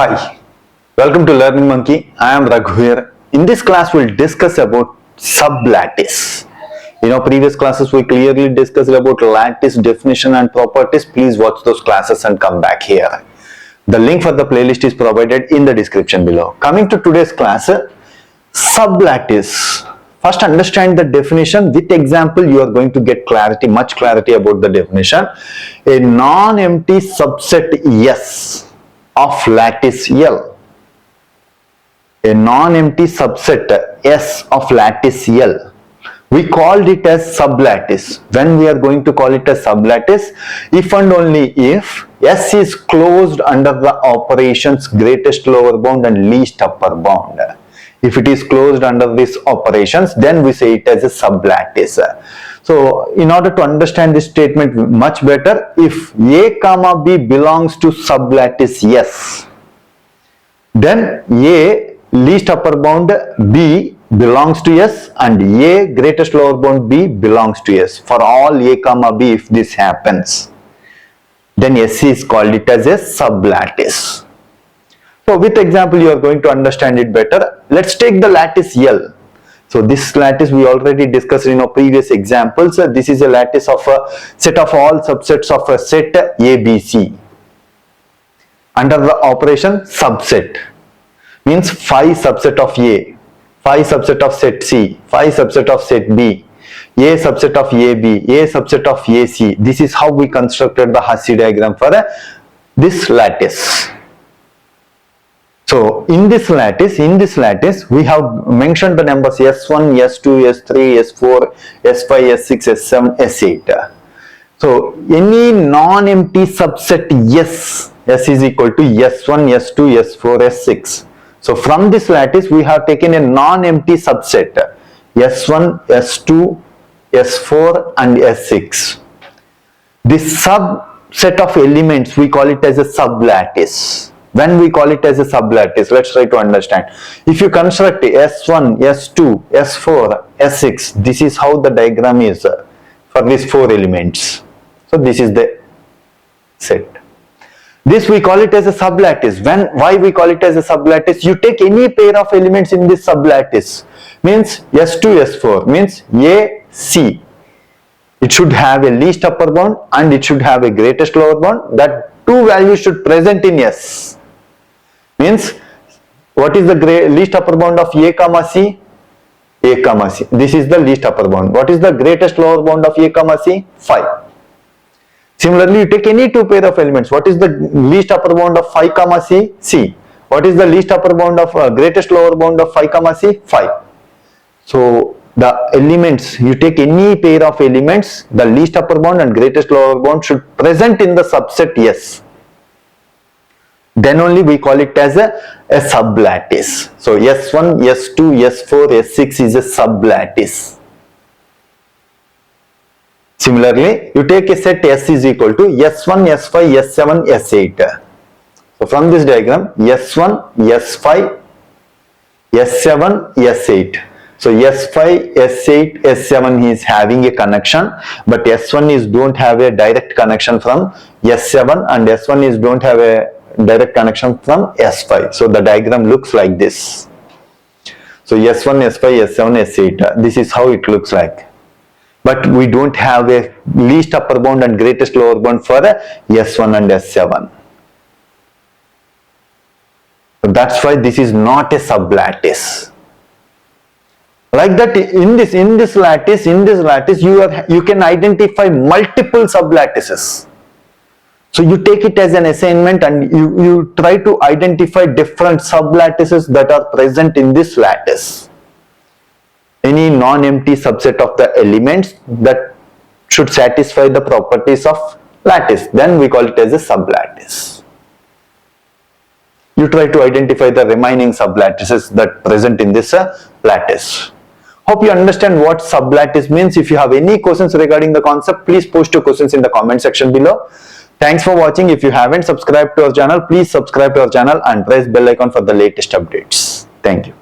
Hi, welcome to Learning Monkey. I am Raghu here. In this class, we'll discuss about sublattice. In our previous classes, we clearly discussed about lattice definition and properties. Please watch those classes and come back here. The link for the playlist is provided in the description below. Coming to today's class, sublattice. First, understand the definition. With example, you are going to get much clarity about the definition. A non-empty subset S of lattice L. A non-empty subset S of lattice L. We called it as sublattice. When we are going to call it as sublattice, if and only if S is closed under the operations greatest lower bound and least upper bound. If it is closed under these operations, then we say it as a sublattice. So, in order to understand this statement much better, if A comma B belongs to sublattice S, then A least upper bound B belongs to S and A greatest lower bound B belongs to S. For all A comma B, if this happens, then S is called it as a sublattice. So with example, you are going to understand it better. Let's take the lattice L. So this lattice we already discussed in our previous examples. This is a lattice of a set of all subsets of a set ABC. Under the operation subset means phi subset of A, phi subset of set C, phi subset of set B, A subset of AB, A subset of AC. This is how we constructed the hasse diagram for this lattice. So in this lattice, we have mentioned the numbers S1, S2, S3, S4, S5, S6, S7, S8. So any non-empty subset S is equal to S1, S2, S4, S6. So from this lattice, we have taken a non-empty subset S1, S2, S4 and S6. This subset of elements, we call it as a sublattice. When we call it as a sublattice, let's try to understand. If you construct S1, S2, S4, S6, this is how the diagram is for these four elements. So this is the set. This we call it as a sublattice. Why we call it as a sublattice? You take any pair of elements in this sublattice, means S2, S4, means A, C. It should have a least upper bound and it should have a greatest lower bound. That two values should present in S. Means what is the least upper bound of A comma C? A comma C. This is the least upper bound. What is the greatest lower bound of A comma C? 5. Similarly, you take any two pair of elements. What is the least upper bound of 5 comma C? C. What is the least upper bound of greatest lower bound of 5 comma C? 5. So the elements, you take any pair of elements, the least upper bound and greatest lower bound should present in the subset S. Then only we call it as a sublattice. So S1, S2, S4, S6 is a sublattice. Similarly, you take a set S is equal to S1, S5, S7, S8. So from this diagram, S1, S5, S7, S8. So S5, S8, S7 is having a connection, but S1 don't have a direct connection from S7 and S1 don't have a direct connection from S5. So the diagram looks like this. So S1, S5, S7, S8. This is how it looks like. But we don't have a least upper bound and greatest lower bound for S1 and S7. So that's why this is not a sublattice. Like that, in this lattice, you can identify multiple sublattices. So you take it as an assignment and you try to identify different sublattices that are present in this lattice. Any non-empty subset of the elements that should satisfy the properties of lattice, then we call it as a sublattice. You try to identify the remaining sublattices that present in this lattice. Hope you understand what sublattice means. If you have any questions regarding the concept, please post your questions in the comment section below. Thanks for watching. If you haven't subscribed to our channel, please subscribe to our channel and press bell icon for the latest updates. Thank you.